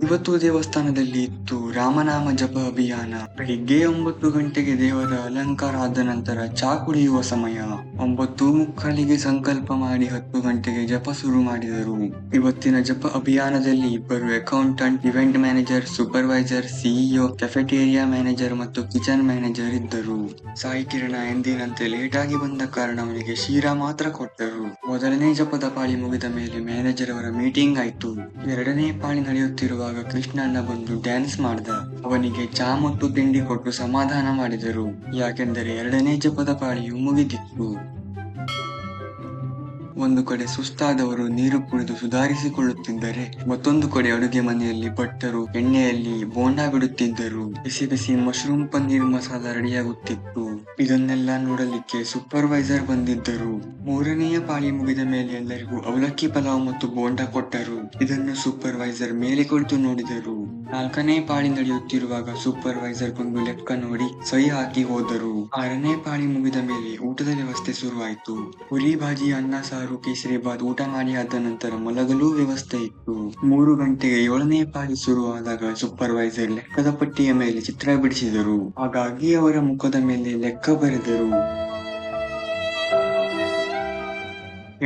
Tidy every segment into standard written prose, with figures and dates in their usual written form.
ಇವತ್ತು ದೇವಸ್ಥಾನದಲ್ಲಿ ಇತ್ತು ರಾಮನಾಮ ಜಪ ಅಭಿಯಾನ. ಬೆಳಿಗ್ಗೆ 9 ಗಂಟೆಗೆ ದೇವರ ಅಲಂಕಾರ ಆದ ನಂತರ ಚಾ ಕುಡಿಯುವ ಸಮಯ. 9:45ಗೆ ಸಂಕಲ್ಪ ಮಾಡಿ 10 ಗಂಟೆಗೆ ಜಪ ಶುರು ಮಾಡಿದರು. ಇವತ್ತಿನ ಜಪ ಅಭಿಯಾನದಲ್ಲಿ ಇಬ್ಬರು accountant, event manager, supervisor, CEO, cafeteria manager ಮತ್ತು ಕಿಚನ್ ಮ್ಯಾನೇಜರ್ ಇದ್ದರು. ಸಾಯಿ ಕಿರಣ ಎಂದಿನಂತೆ ಲೇಟ್ ಆಗಿ ಬಂದ ಕಾರಣ ಅವನಿಗೆ ಶೀರಾ ಮಾತ್ರ ಕೊಟ್ಟರು. ಮೊದಲನೇ ಜಪದ ಪಾಳಿ ಮುಗಿದ ಮೇಲೆ ಮ್ಯಾನೇಜರ್ ಅವರ ಮೀಟಿಂಗ್ ಆಯ್ತು. ಎರಡನೇ ಪಾಳಿ ನಡೆಯುತ್ತಿರುವಾಗ ಕೃಷ್ಣಣ್ಣ ಬಂದು ಡ್ಯಾನ್ಸ್ ಮಾಡ್ದ. ಅವನಿಗೆ ಚಾ ಮತ್ತು ತಿಂಡಿ ಕೊಟ್ಟು ಸಮಾಧಾನ ಮಾಡಿದರು. ಯಾಕೆಂದರೆ ಎರಡನೇ ಜಪದ ಪಾಳಿಯು ಮುಗಿದಿತ್ತು. ಒಂದು ಕಡೆ ಸುಸ್ತಾದವರು ನೀರು ಕುಡಿದು ಸುಧಾರಿಸಿಕೊಳ್ಳುತ್ತಿದ್ದರೆ, ಮತ್ತೊಂದು ಕಡೆ ಅಡುಗೆ ಮನೆಯಲ್ಲಿ ಭಟ್ಟರು ಎಣ್ಣೆಯಲ್ಲಿ ಬೋಂಡಾ ಬಿಡುತ್ತಿದ್ದರು. ಬಿಸಿ ಬಿಸಿ ಮಶ್ರೂಮ್ ಪನ್ನೀರ್ ಮಸಾಲ ರೆಡಿಯಾಗುತ್ತಿತ್ತು. ಇದನ್ನೆಲ್ಲ ನೋಡಲಿಕ್ಕೆ ಸೂಪರ್ವೈಸರ್ ಬಂದಿದ್ದರು. ಮೂರನೆಯ ಪಾಳಿ ಮುಗಿದ ಮೇಲೆ ಎಲ್ಲರಿಗೂ ಅವಲಕ್ಕಿ ಪಲಾವ್ ಮತ್ತು ಬೋಂಡಾ ಕೊಟ್ಟರು. ಇದನ್ನು ಸೂಪರ್ವೈಸರ್ ಮೇಲೆ ಕುಳಿತು ನೋಡಿದರು. ನಾಲ್ಕನೇ ಪಾಳಿ ನಡೆಯುತ್ತಿರುವಾಗ ಸೂಪರ್ವೈಸರ್ ಬಂದು ಲೆಕ್ಕ ನೋಡಿ ಸಹಿ ಹಾಕಿ ಹೋದರು. ಆರನೇ ಪಾಳಿ ಮುಗಿದ ಮೇಲೆ ಊಟದ ವ್ಯವಸ್ಥೆ ಶುರುವಾಯಿತು. ಪುರಿ ಭಾಜಿ, ಅನ್ನ ಸಾರು, ಕೇಸರಿ ಬಾತ್ ಊಟ ಮಾಡಿ ಆದ ನಂತರ ಮಲಗಲೂ ವ್ಯವಸ್ಥೆ ಇತ್ತು. 3 ಗಂಟೆಗೆ 7ನೇ ಪಾಳಿ ಶುರುವಾದಾಗ ಸೂಪರ್ವೈಸರ್ ಲೆಕ್ಕದ ಪಟ್ಟಿಯ ಮೇಲೆ ಚಿತ್ರ ಬಿಡಿಸಿದರು. ಹಾಗಾಗಿ ಅವರ ಮುಖದ ಮೇಲೆ ಲೆಕ್ಕ ಬರೆದರು.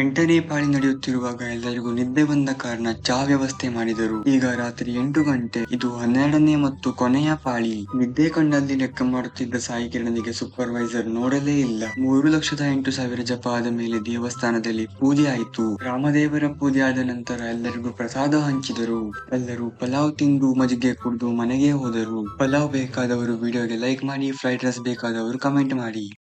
8ನೇ ಪಾಳಿ ನಡೆಯುತ್ತಿರುವಾಗ ಎಲ್ಲರಿಗೂ ನಿದ್ದೆ ಬಂದ ಕಾರಣ ಚಾ ವ್ಯವಸ್ಥೆ ಮಾಡಿದರು. ಈಗ ರಾತ್ರಿ 8 ಗಂಟೆ. ಇದು 12ನೇ ಮತ್ತು ಕೊನೆಯ ಪಾಳಿ. ನಿದ್ದೆ ಕಂಡಲ್ಲಿ ಲೆಕ್ಕ ಮಾಡುತ್ತಿದ್ದ ಸಾಯಿ ಕಿರಣನಿಗೆ ಸೂಪರ್ವೈಸರ್ ನೋಡಲೇ ಇಲ್ಲ. 3,08,000 ಜಪ ಆದ ಮೇಲೆ ದೇವಸ್ಥಾನದಲ್ಲಿ ಪೂಜೆ ಆಯಿತು. ರಾಮದೇವರ ಪೂಜೆ ಆದ ನಂತರ ಎಲ್ಲರಿಗೂ ಪ್ರಸಾದ ಹಂಚಿದರು. ಎಲ್ಲರೂ ಪಲಾವ್ ತಿಂದು ಮಜ್ಜಿಗೆ ಕುಡಿದು ಮನೆಗೆ ಹೋದರು. ಪಲಾವ್ ಬೇಕಾದವರು ವಿಡಿಯೋಗೆ ಲೈಕ್ ಮಾಡಿ, ಫ್ರೈಡ್ ರೈಸ್ ಬೇಕಾದವರು ಕಮೆಂಟ್ ಮಾಡಿ.